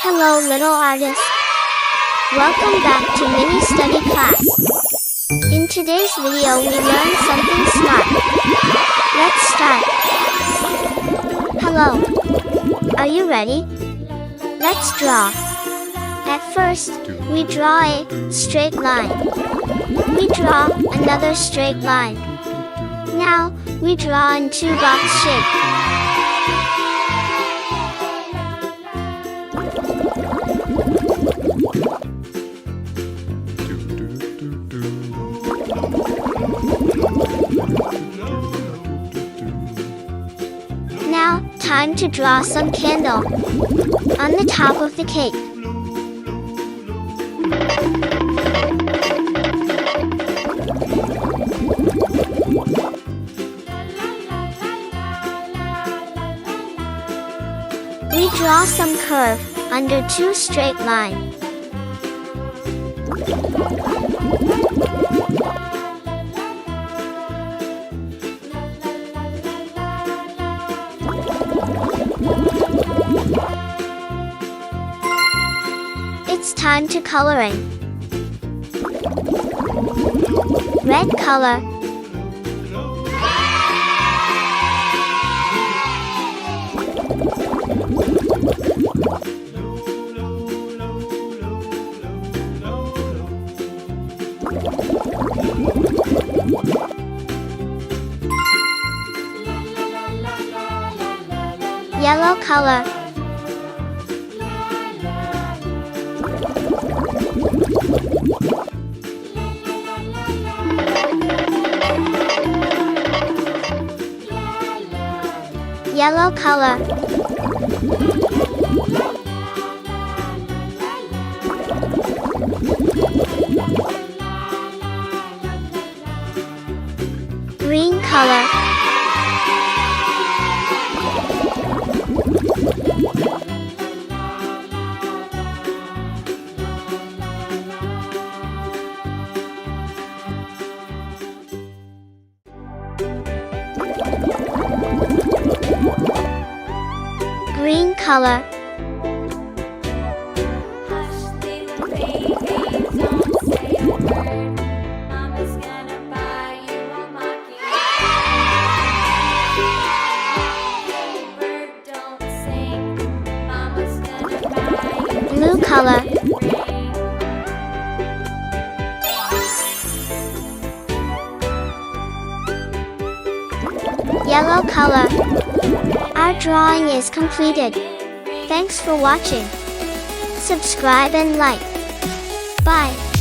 Hello little artist. Welcome back to mini study class. In today's video we learn something smart. Let's start. Hello. Are you ready? Let's draw. At first, we draw a straight line. We draw another straight line. Now, we draw in two box shape. Now, time to draw some candle on the top of the cake. We draw some curve under two straight lines. It's time to coloring. Red color. Yellow color. Yellow color. Green color. Green color. Blue color. Yellow color. Our drawing is completed. Thanks for watching. Subscribe and like. Bye.